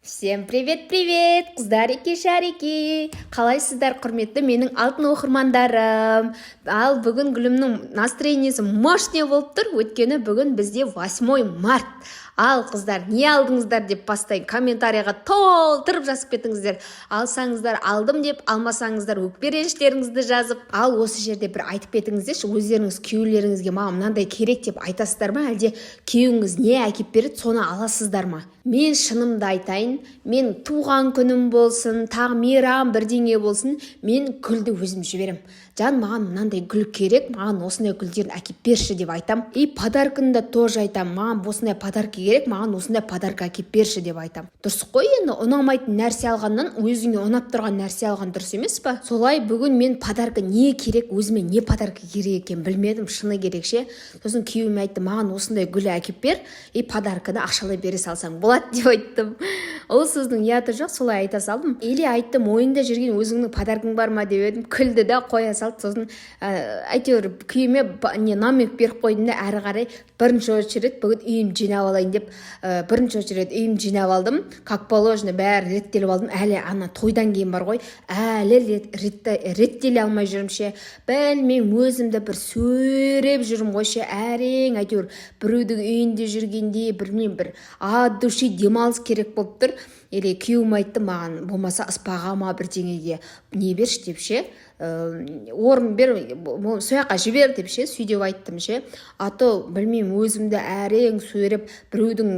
Всем привет, қыздарики шарики. Қалайсыздар, құрметті менің алтын оқырмандарым. Ал бүгін гүлімнің настроениесі мощный болып тұр, өйткені бүгін бізде 8 март. Ал қыздар, не алдыңыздар деп бастайын, комментарияға толтырып жазып кетіңіздер. Алсаңыздар алдым деп, алмасаңыздар өкпе реніштеріңізді жазып. Ал осы жерде бір айтып кетіңіздерші, өздеріңіз күйеулеріңізге маған мынандай керек деп айтасыздар ма, әлде күйеуіңіз не әкеп береді, соны аласыздар ма? Мен шынымды айтайын, мен туған күнім болсын, тағы мейрам бірдеңе болсын, мен гүлді өзім жіберем. Жан, маған мынандай гүл керек, маған осындай гүлдерін әкеп берші деп айтам. И подарканы да тоже айтам, маған осындай подарка керек, маған осындай подарка әкеп берші деп айтам. Дұрыс қой, енді ұнамайтын нәрсе алғаннан өзіңе ұнап тұрған нәрсе алған дұрыс емес па? Солай бүгін мен подарка не керек, өзіме не подарка керек екен білмедім, шыны керекше. Сосын күйеуіме айтты, маған осындай гүл әкеп бер, и подарканы ақшалай бере салсаң болады деп айттым. Ол сөздің ұяты жоқ, солай айта салдым. Или айттым, ойында жүрген өзіңнің подаркың бар ма деп едім, күлді да қоя салды. Сосын әйтеуір күйеуіме намек беріп қойдым да, әрі қарай бірінші очередь бүгін үйім жинап алайын деп бірінші очередь үйім жинап алдым. Как положено бәрі реттеліп алдым. Әлі ана тойдан кейін бар ғой, әлі реттеле алмай жүрмін ше. Білмеймін, өзімді бір сөреп жүрмін ғой ше. Әрең әйтеуір біреудің үйінде жүргенде білмеймін, бір от души демалыс керек болып тұр. Или күйеуім айтты маған, болмаса спаға ма бірдеңеге не берші деп ше, орын бер, сояққа жібер деп ше, сөйдеп айттым ше. Ато білмеймін, өзімді әрең сөреп біреудің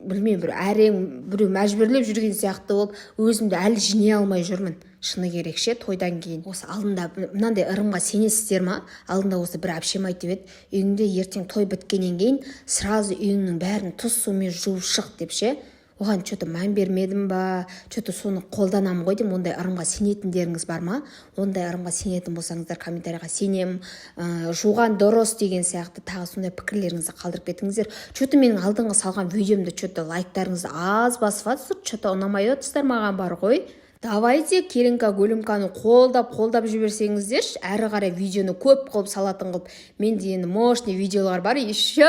білмеймін, бір әрең біреу мәжбүрлеп жүрген сияқты болып, өзімді әлі жинай алмай жүрмін. Шыны керекше, тойдан кейін. Осы алдында мынандай ырымға сенесіздер ма? Алдында осы бір әпшем айтып еді, үйіңде ертең той біткеннен кейін сразу үйіңнің бәрін тұз сумен жуып шық деп ше. Оған что-то мән бермедім ба, что-то соны қолданам ғой деймін. Ондай ырымға сенетіндеріңіз бар ма? Ондай ырымға сенетін болсаңыздар комментарияға сенем, жуған дұрыс деген сияқты тағы сондай пікірлеріңізді қалдырып кетіңіздер. Что-то менің алдыңғы салған видеомды что-то лайктарыңызды аз басып жатсыздар, что-то ұнамай отырсыздар маған бар ғой. Давайте келінка гүлімканы қолдап жіберсеңіздерші, әрі қарай видеоны көп қылып салатын қылып. Менде енді мощный видеолар бар, еще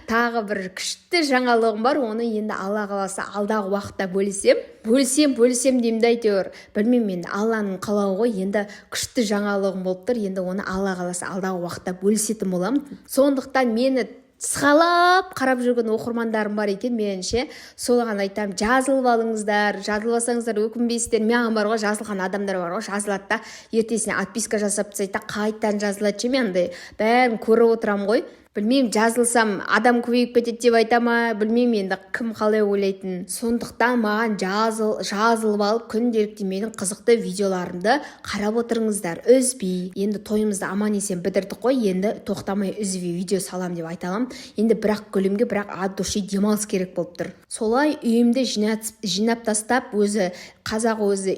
тағы бір күшті жаңалығым бар, оны енді Алла қаласа алдағы уақытта бөлісем деймін әйтеуір. Білмеймін, енді Алланың қалауы ғой, енді күшті жаңалығым болып тұр, енді оны Алла қаласа алдағы уақытта бөлісетін боламын. Сондықтан мені сығалап қарап жүрген оқырмандарым бар екен, меніңше солаған айтам, жазылып алыңыздар, жазылбасаңыздар өкінбейсіздер. Маған бар ғой, жазылған адамдар бар ғой, жазылады да ертесіне отписка жасап тастайды да қайтадан жазылады ше. Мен андай бәрін көріп отырам ғой. Білмеймін, жазылсам адам көбейіп кетеді деп айтама, білмеймін енді кім қалай ойлайтын. Сондықтан маған жазылып алып күнделікті менің қызықты видеоларымды қарап отырыңыздар, үзбей. Енді тойымызды аман есен бітірдік қой, енді тоқтамай үзбей видео салам деп айталам. Енді бірақ гүлімге бірақ от души демалыс керек болып тұр. Солай үйімді жинап тастап, өзі қазақ, өзі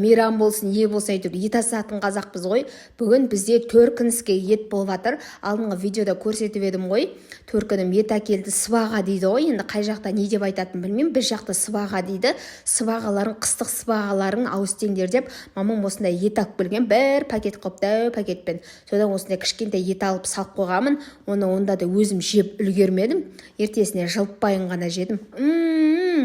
мейрам болсын, не болса әйтеуір ет асатын қазақпыз ғой. Бүгін бізде төркініске ет болып жатыр. Алдыңғы видеода көрсетіп едім ғой. Төркінім ет әкелді, сыбаға дейді ғой. Енді қай жақта не деп айтатын білмеймін. Біз жақта сыбаға дейді. Сыбағаларын, қыстық сыбағаларын ауыстеңдер деп мамам осындай ет алып келген, бір пакет қылып, дәу пакетпен. Содан осындай кішкентай ет алып салып қойғанмын. Оны онда да өзім жеп үлгермедім. Ертесіне жылытпайын ғана жедім.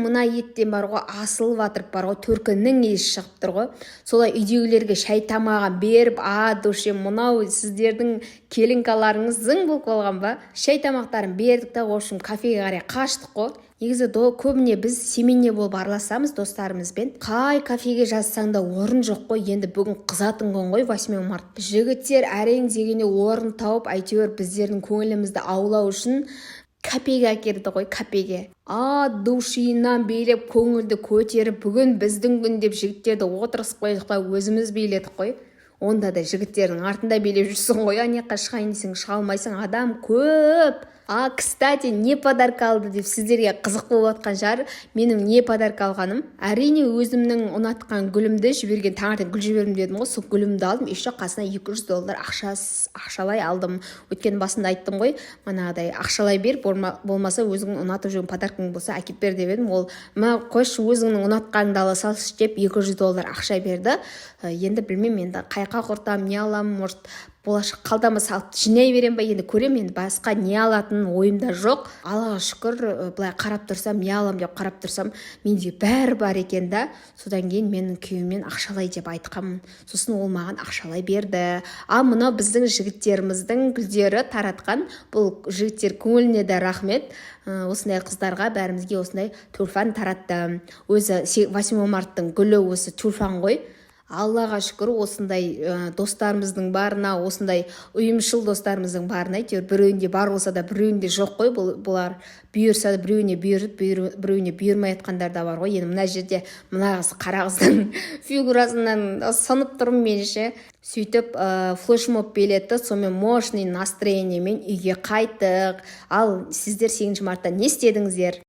Мына еттен бар ғой, асылып жатыр бар ғой, төркіннің иісі шығып тұр ғой. Солай үйдегілерге шай тамағын беріп, душе, мынау сіздердің келінкаларыңыз зың болып қалған ба? Шай тамақтарын бердік та, общем, кафеге қарай қаштық қой. Негізі көбіне біз семейне болып араласамыз достарымызбен. Қай кафеге жазсаң да орын жоқ қой. Енді бүгін қызатын күн ғой, 8 март. Жігіттер әрең дегенде орын тауып, әйтеуір біздердің көңілімізді аулау үшін капеге әкелді ғой, капеге. Душинан билеп, көңілді көтеріп, бүгін біздің күн деп жігіттерді отырғызып қойдық та, өзіміз биледік қой. Онда да жігіттердің артында билеп жүрсің ғой, анеққа шығайын десең шыға алмайсың, адам көп. Кстати, не подарка алды деп сіздерге қызық болып жатқан шығар. Менің не подарка алғаным? Әрине өзімнің ұнатқан гүлімді жіберген, таңертең гүл жібердім дедім ғой, сол гүлімді алдым. Еще қасына $200 ақшалай алдым. Өткен басында айттым ғой, манағыдай ақшалай бер, болмаса өзіңнің ұнатып жүрген подаркаң болса әкеп бер деп едім. Ол қойшы өзіңнің ұнатқаныңды ала салшы деп $200 ақша берді. Енді білмеймін, енді қайқа құртам, не алам, может болашақ қалтама салып жинай берем ба, енді көремін, енді басқа не алатын ойымда жоқ. Аллаға шүкір, былай қарап тұрсам, не алам деп қарап тұрсам, менде бәрі бар екен да. Содан кейін менің күйеуіммен ақшалай деп айтқанмын. Сосын ол маған ақшалай берді. Ал мынау біздің жігіттеріміздің гүлдері таратқан, бұл жігіттер көңіліне де рахмет. Осындай қыздарға бәрімізге осындай тюльпан таратты. Өзі 8 марттың гүлі осы тюльпан ғой. Аллаға шүкір, осындай достарымыздың барына, осындай ұйымшыл достарымыздың барына, әйтеуір біреуінде бар болса да біреуінде жоқ қой. Бұлар бұйырса да біреуіне бұйырып, біреуіне бұйырмай жатқандар да бар ғой. Енді мына жерде мына қара қыздың фигурасынан сынып тұрмын мен ше. Сөйтіп флешмоб билеті, сонымен мощный настроениемен үйге қайттық. Ал сіздер 8 мартта не істедіңіздер?